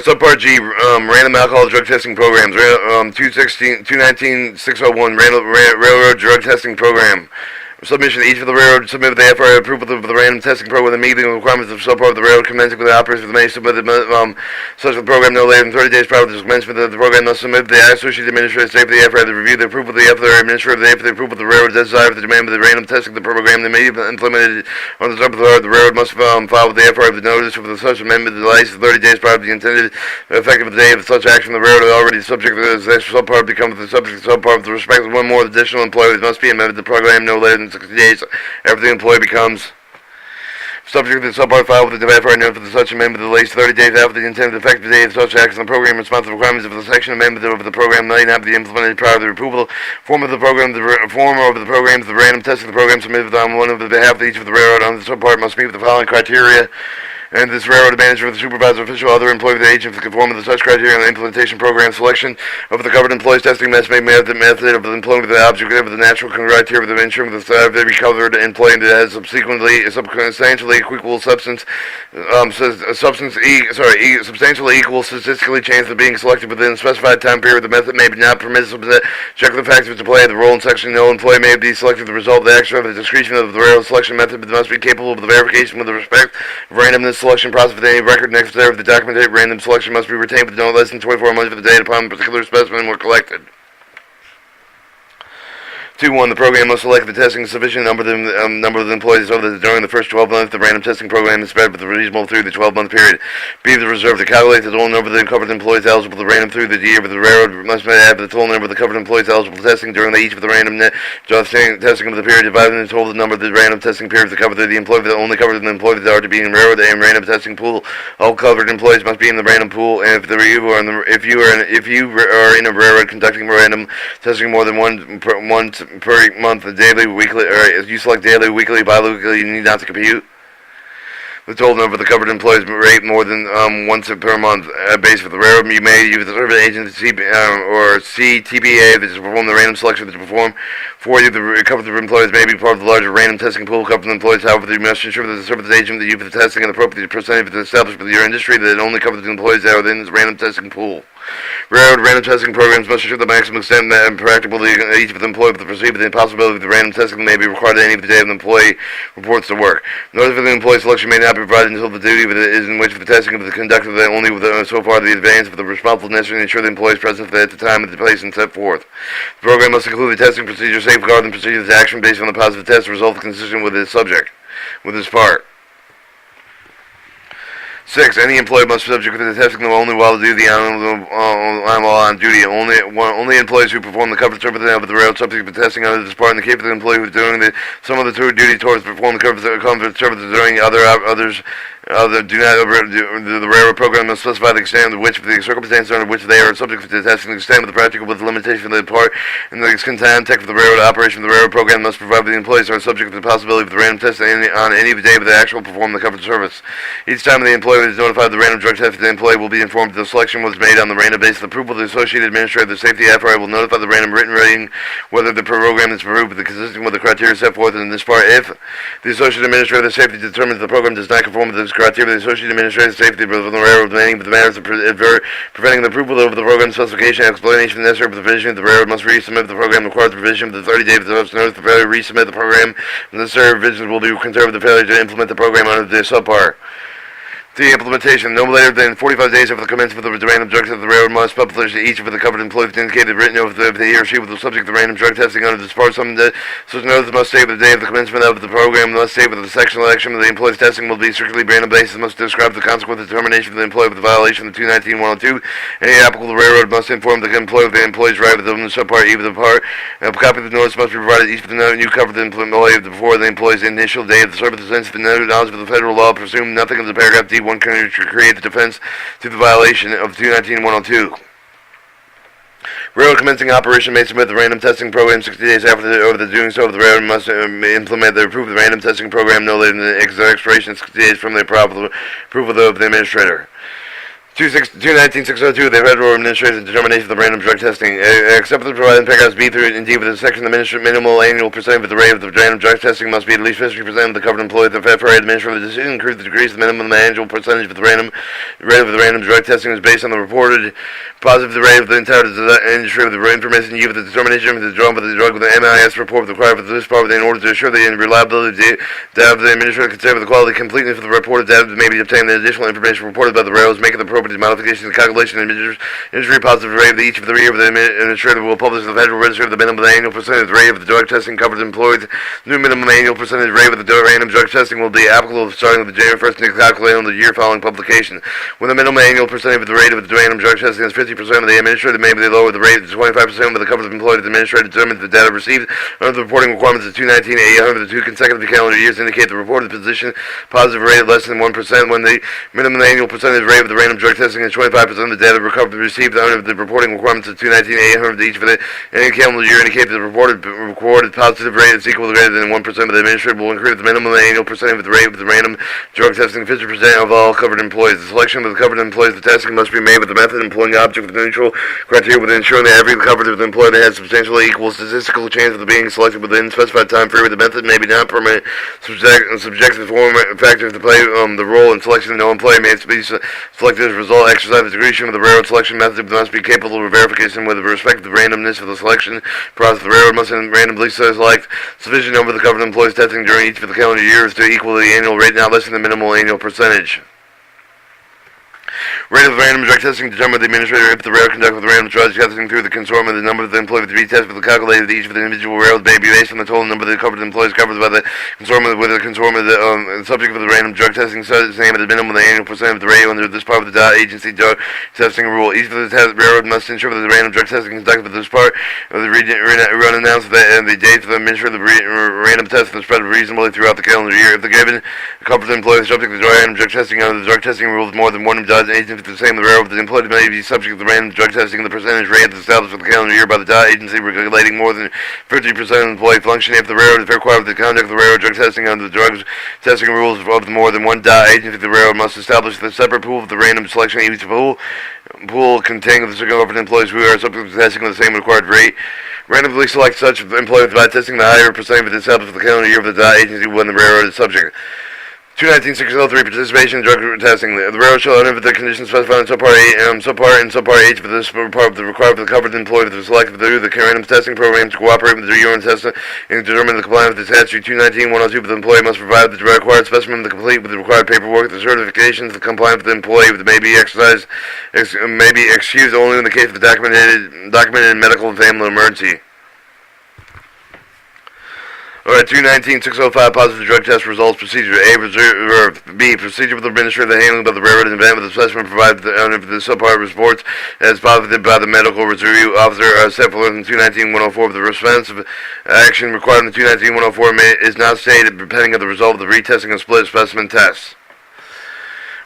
Subpart G, random alcohol drug testing programs. 219-601 railroad drug testing program. Submission each of the railroad submit with the FRA approval of the random testing program with the meeting requirements of subpart of the railroad commencing with the operation of the may submit such a program no later than 30 days prior to the commencement of the program must submit the associated administrative state for the FRA to review the approval of the FRA administrative for the approval of the railroad desired for the demand of the random testing of the program that may be implemented on the subpart of the railroad must file with the FRA the notice for the such amendment of the license 30 days prior to the intended effective date of such action. The railroad already subject to the subpart becomes the subject of the subpart with respect to one more additional employee must be amended the program no later than 60 days after the employee becomes subject to the subpart file with the FRA note for the such amendment of the latest 30 days after the intended effective date of such action. The program responsive requirements of the section amendment of the program may not be implemented prior to the approval. Form of the program, the random testing of the program submitted on one of the behalf of each of the railroad on the subpart must meet with the following criteria. And this railroad manager, the supervisor, official, other employee of the agent, to conform to such criteria and the implementation program selection of the covered employees testing must be made the method of the employment of the object of the natural criteria of the ensuring that the recovered employee that has substantially equal substance, substantially equal statistically chance of being selected within a specified time period. The method may not permit check the facts of play the role in section. No employee may be selected the result of the action of the discretion of the railroad selection method, but must be capable of the verification with respect of randomness selection process with any record necessary of the documented random selection must be retained with no less than 24 months of the date upon a particular specimen were collected. 2.1. The program must select the testing sufficient number of the employees so that during the first 12 months the random testing program is spread with a reasonable through the 12-month period. B. The reserve to calculate the total number of the covered employees eligible to random through the year, but the railroad must have the total number of the covered employees eligible to testing during each of the random testing of the period divided into the total number of the random testing periods to cover the employee that only covered the employees that are to be in railroad and random testing pool. All covered employees must be in the random pool, and if you are in a railroad conducting random testing more than one per month, daily, weekly, or if you select daily, weekly, bi-weekly, you need not to compute the total number of the covered employees rate more than once per month base for the railroad. You may use the service agent or CTPA to perform the random selection to perform for you. The covered employees may be part of the larger random testing pool of covered employees. However, you must ensure that the service agent that you for the testing and appropriate percentage of the establishment of your industry that it only covers the employees that are within this random testing pool. Railroad random testing programs must ensure the maximum extent and practicable each of the employee with the perceived the impossibility of the random testing may be required at any of the day of the employee reports to work. Notice that the employee selection may not be provided until the duty is in which the testing of the conducted only with so far the advance of the responsible necessary to ensure the employee's presence at the time of the place and set forth. The program must include the testing procedure, safeguard, and procedures action based on the positive test result consistent with its subject, with its part. 6. Any employee must be subject to the testing only while on duty. Only employees who perform the covered service of the railroad subject to testing under this part, in the case of the employee who is doing some of the duty towards perform the covered service during others. The railroad program must specify the extent of which the circumstances under which they are subject to the testing, the extent of the practical with the limitation of the part, and the content for the railroad operation of the railroad program must provide the employees are subject to the possibility of the random test on any day of the actual perform the covered service. Each time the employee is notified of the random drug test, the employee will be informed that the selection was made on the random basis. The approval of the associated administrator of the safety FRA will notify the random written rating whether the program is approved consistent with the criteria set forth in this part. If the associate administrator of the safety determines the program does not conform to this criteria, the associate administrator of the safety of the railroad demanding the matters of preventing the approval of the program specification and explanation necessary for the provision of the railroad must resubmit the program requires the provision of the 30 days of the notice the failure to resubmit the program. The necessary revisions will be conserved the failure to implement the program under the subpart. The implementation. No later than 45 days after the commencement of the random drug test, the railroad must publish each of the covered employees indicated written note if he or she was subject to random drug testing under this part. Such notice must state the day of the commencement of the program, must state with the section election of the employee's testing will be strictly random basis, must describe the consequent determination of the employee with the violation of 219-102. Any applicable railroad must inform the employee of the employee's right within the subpart, even the part. A copy of the notice must be provided each of the new covered employee before the employee's initial day of the service. Since the knowledge of the federal law presume nothing of the paragraph D1 can create the defense to the violation of 219-102. Railroad commencing operation may submit the random testing program 60 days after the doing so. The railroad must implement the approve the random testing program no later than the expiration of 60 days from the approval of the administrator. 219.602, the Federal Administrative Determination of the Random Drug Testing, except for the provided in paragraphs B through and D with the section, the minimal annual percentage of the rate of the random drug testing must be at least 50% of the covered employees. The FRA administrative decision includes the degrees of the minimum annual percentage of the rate of the random drug testing is based on the reported positive rate of the entire industry with the information used with the determination of the drawn by the drug with the MIS report required for this part in order to assure the reliability data of the administrative consider the quality and completeness of the reported data may be obtained. The additional information reported by the railroads making the appropriate modifications and calculation of the industry positive rate of each of the year of the administrator will publish the Federal Register of the minimum annual percentage rate of the drug testing covered employees. New minimum annual percentage rate of the random drug testing will be applicable starting with the January 1st and calculated on the year following publication. When the minimum annual percentage of the rate of the random drug testing is 50% of the administrator may be lower the rate of 25% of the covered employees. The administrator determines the data received under the reporting requirements of 219A under the 2 consecutive calendar years indicate the reported position positive rate of less than 1%. When the minimum annual percentage rate of the random drug testing is 25% of the data recovered received under the reporting requirements of 219A under each for the any calendar year indicate the recorded positive rate is equal to greater than 1% of the administrator will increase the minimum annual percentage of the rate of the random drug testing 50% of all covered employees. The selection of the covered employees the testing must be made with the method employing object with neutral criteria with ensuring that every covered employee that has substantially equal statistical chance of being selected within specified time period. The method may be non-permanent, subjective factors to play the role in selection of no employee may be selected as a result. Exercise the discretion of the railroad selection method must be capable of verification with respect to the randomness of the selection process. The railroad must randomly select sufficient number of the covered employees testing during each of the calendar years to equal the annual rate, not less than the minimal annual percentage. Rate of random drug testing determined by the administrator if the railroad conducted the random drug testing through the consortium. The number of the employees to be tested with the calculated each of the individual railroads may be based on the total number of the covered employees covered by the consortium. With the consortium, the subject of the random drug testing says its name at the minimum the annual percent of the rate under this part of the agency drug testing rule. Each of the railroad must ensure that the random drug testing is conducted with this part of the run announced that the dates of the administrator of the random test is spread reasonably throughout the calendar year. If the given covered employee is subject to the random drug testing under the drug testing rules more than one dozen agency the same the railroad, the employee may be subject to the random drug testing. The percentage rate is established for the calendar year by the agency regulating more than 50% of employee function. If the railroad is required to conduct the railroad drug testing under the drug testing rules of the more than one agency, the railroad must establish the separate pool of the random selection. Each pool containing the covered employees who are subject to testing with the same required rate. Randomly select such employees by testing the higher percentage established for the calendar year of the agent when the railroad is subject. 219.603 participation in drug testing. The railroad shall, under the conditions specified in subpart and subpart H for this part of the required for the covered employee to select through the random testing program to cooperate with the urine test and determine the compliance with the statute. 219.102 for the employee must provide the required specimen to complete with the required paperwork. The certifications of compliance with the employee may be excused only in the case of a documented medical and family emergency. Alright, 219.605 positive drug test results procedure. A, B, procedure with the administrator the handling by the railroad and with the specimen provided under the subpart reports as positive by the medical review officer set forth in 219.104. The responsive action required in 219.104 is not stated depending on the result of the retesting and split specimen tests.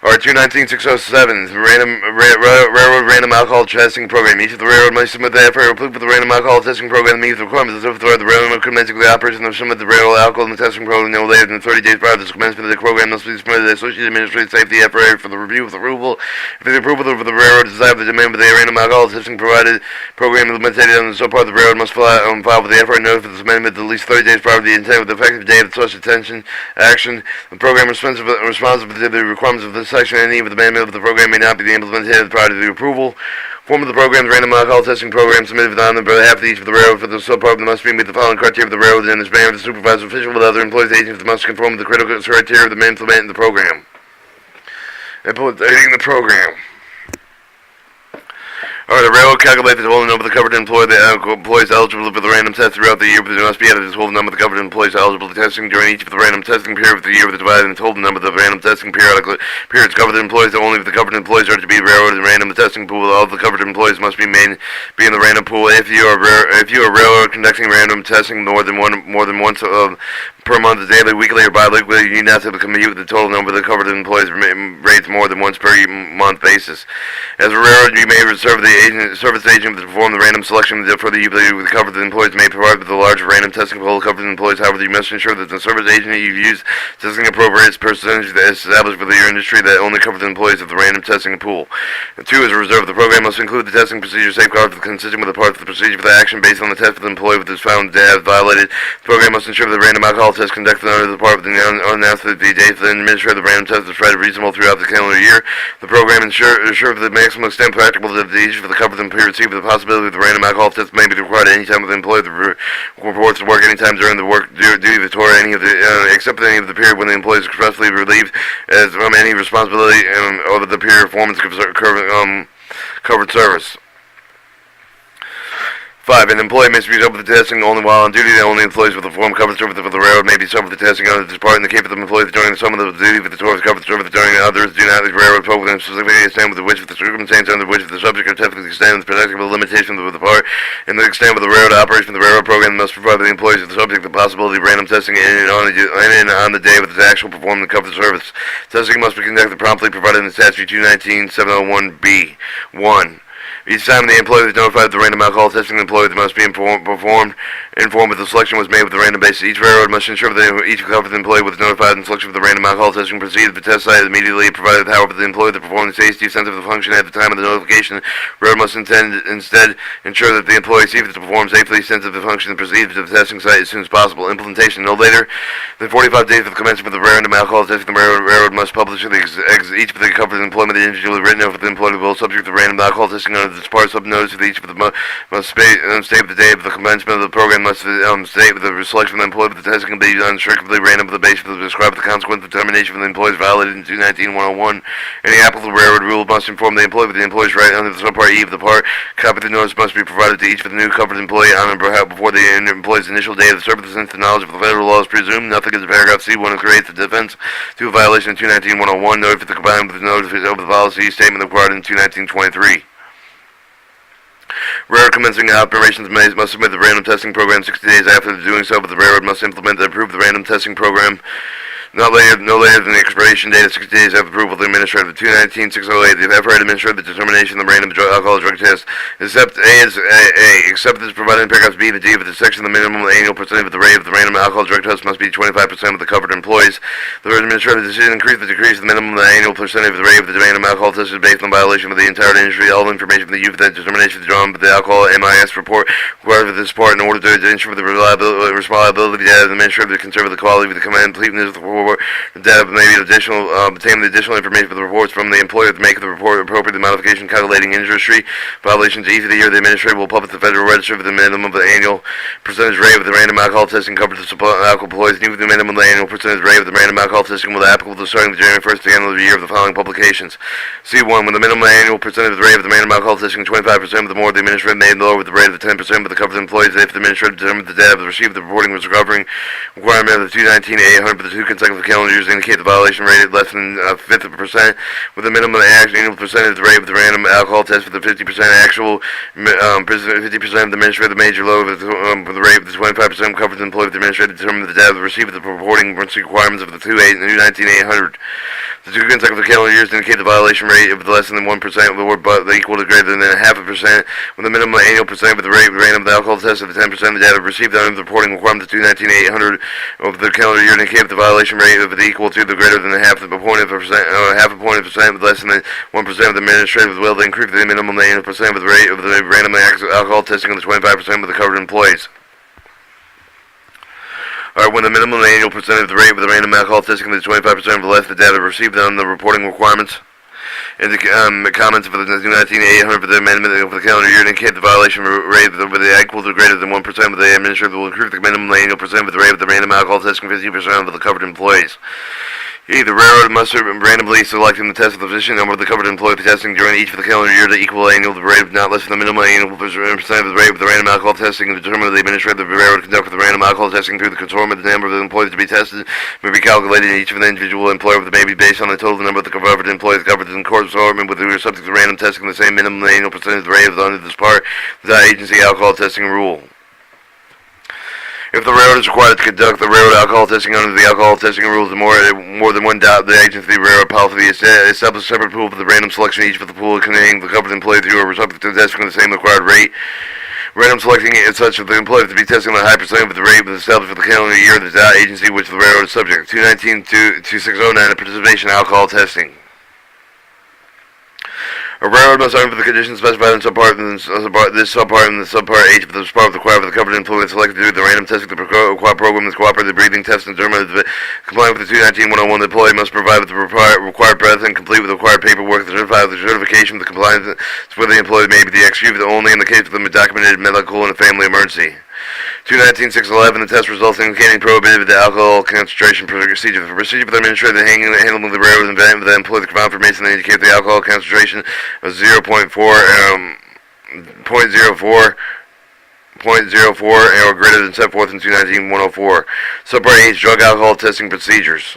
Alright, 219.607, railroad random alcohol testing program. Each of the railroad must submit the FRA approved for the random alcohol testing program meets the requirements of the railroad commencing the operation of submit the railroad alcohol in the testing program no later than 30 days prior to the commencement of the program must be submitted to the Associated Administrative Safety FRA for the review of the approval. If the approval of the railroad is desired, the demand for the random alcohol testing provided program implemented on the subpart of the railroad must file with the FRA notice for this amendment at least 30 days prior to the intent with the effective date of such action. The program responsible to the requirements of this section any of the amendment of the program may not be implemented prior to the approval. Form of the program, the random alcohol testing program submitted on behalf of each of the railroad for the subpart must meet the following criteria of the railroad and is banned with the supervisor official with other employees agents must conform to the critical criteria of the implementing the program. Implementing the program. Alright, the railroad calculates the total number of the covered employees eligible for the random test throughout the year, but there must be added the total number of the covered employees eligible for testing during each of the random testing period of the year with the divided and total number of the random testing periods covered employees. Only if the covered employees are to be railroaded in random testing pool, all of the covered employees must be in the random pool. If you are railroad conducting random testing more than once per month, daily, weekly, or bi-weekly. You not to compute the total number of the covered employees rates more than once per month basis. As a railroad, you may reserve the service agent to perform the random selection for the covered employees may provide with a large random testing pool of covered employees. However, you must ensure that the service agent you use testing appropriate percentage that is established for your industry that only covers employees of the random testing pool. And two, as a reserve, the program must include the testing procedure safeguards consistent with the part of the procedure for the action based on the test of the employee that is found to have violated. The program must ensure that the random alcohol test conducted under the part of the unannounced the date for the administrator of the random test is provided reasonable throughout the calendar year. The program ensure for the maximum extent practicable that the issue for the covered employee receive the possibility of the random alcohol test may be required at any time of the employee that reports to work any time during the work duty of the tour, any of the except any of the period when the employee is expressly relieved as from any responsibility over the period of performance covered service. 5. An employee may be subject to testing only while on duty. The only employees with the form covered service for the railroad may be subject to testing under this part. In the case of the employees during some of the duty for the tour covered service during others do not the railroad program specifically extend with which the circumstance under which the subject of testing extend with protectable limitations of the part and the extent of the railroad operation. The railroad program must provide the employees of the subject the possibility of random testing in and on the day with the actual performance of the covered service. Testing must be conducted promptly, provided in Statute 219-701B. 1. Each time the employee is notified of the random alcohol testing, the employee must be informed if the selection was made with a random basis. Each railroad must ensure that each covered employee was notified and selection for the random alcohol testing proceeded to the test site immediately, provided, however, the employee that performed the safety sensitive the function at the time of the notification. The railroad must instead ensure that the employee sees to perform safely sensitive the function and proceed to the testing site as soon as possible. Implementation no later than 45 days of the commencement of the random alcohol testing. The railroad must publish each of the covered employment individually written over the employee will subject to random alcohol testing under this part sub-notice of each of the must state the day of the commencement of the program must state with the selection of the employee, but the testing can be done strictly random for the basis of the described the consequence of termination of the employees violated in 219-101. Any applicable railroad rule must inform the employee of the employee's right under the subpart E of the part. Copy of the notice must be provided to each of the new covered employee on and before the employee's initial day of the service. Since the knowledge of the federal law is presumed, nothing is paragraph C1 creates the defense to a violation of 219-101. Note if the combined with the notice of the policy statement required in 219-23. Railroad commencing operations must submit the random testing program 60 days after doing so, but the railroad must implement and approve the random testing program no later than the expiration date of 60 days after approval of the administrator. 219-608, the FRA administered the determination of the random alcohol drug test, except except as provided in paragraphs B and D of the section, the minimum annual percentage of the rate of the random alcohol drug test must be 25% of the covered employees. The administrative decision increase the decrease of the minimum annual percentage of the rate of the random alcohol test is based on violation of the entire industry. All information from the youth that determination is drawn by the alcohol MIS report required for this part in order to ensure the reliability data of the administrator to conserve the quality of the completeness of the report. The data may be obtain the additional information for the reports from the employer to make the report appropriate. The modification calculating industry violations each of the year. The administrator will publish the Federal Register for the minimum of the annual percentage rate of the random alcohol testing covered to alcohol employees. Even the minimum of the annual percentage rate of the random alcohol testing will be applicable to starting the January 1st to the end of the year of the following publications. C1. When the minimum annual percentage of the rate of the random alcohol testing 25% of the more, the administrator may lower with the rate of the 10% of the covered employees if the administrator determined the data received the reporting was recovering requirement of the 219-800 for the two consecutive calendar years indicate the violation rate at less than 50%, with a minimum annual percentage rate of the random alcohol test for the 50% actual, 50% of the administrator major low for the rate of the 25% covered employee of the administrator determined the data received the reporting requirements of the 219-800. The two consecutive calendar years indicate the violation rate of less than 1% or but equal to greater than 0.5%, with a minimum annual percent of the rate of the random alcohol test of the 10% of the data received under the reporting requirement of 219-800 of the calendar year indicate the violation rate of it equal to the greater than half a point of percent with less than 1% of the administrative will to increase the minimum annual percent of the rate of the random alcohol testing of the 25% of the covered employees. When the minimum annual percentage of the rate of the random alcohol testing is 25% of the less the data received on the reporting requirements. In the comments for the 219-800 for the amendment of the calendar year indicate the violation rate of the equal to greater than 1% of the administrator will increase the minimum annual percent of the rate of the random alcohol testing 50% of the covered employees. The railroad must randomly select in the test of the position number of the covered employee testing during each of the calendar year to equal annual rate of not less than the minimum annual percent of the rate of the random alcohol testing and determine the administrator of the railroad conduct the random alcohol testing through the consortium of the number of the employees to be tested may be calculated in each of the individual employer that may be based on the total number of the covered employees covered in consortium with who are subject to random testing the same minimum annual percentage of the rate of under this part the agency alcohol testing rule. If the railroad is required to conduct the railroad alcohol testing under the alcohol testing rules, more than one doubt, the agency railroad policy establish separate pool for the random selection, each with the pool containing the covered employees who are subject to testing at the same required rate. Random selecting is such that the employees to be testing at a high percent of the rate was established for the calendar year of the agency which the railroad is subject. 219-2609, the participation in alcohol testing. A railroad must honor the conditions specified in subpart H of the part required for the covered employee selected to do the random testing. The program is cooperative breathing test and complying with the 219-101. The employee must provide with the required breath and complete with the required paperwork to certify the certification of the compliance with the employee may be executed only in the case of the documented medical and a family emergency. 219-611, the test results indicating prohibited the alcohol concentration procedure. The procedure for the administrator handling the railroad and the employee to provide information that indicates the alcohol concentration of 0.04 or greater than set forth in 219-104. Subpart H, drug alcohol testing procedures.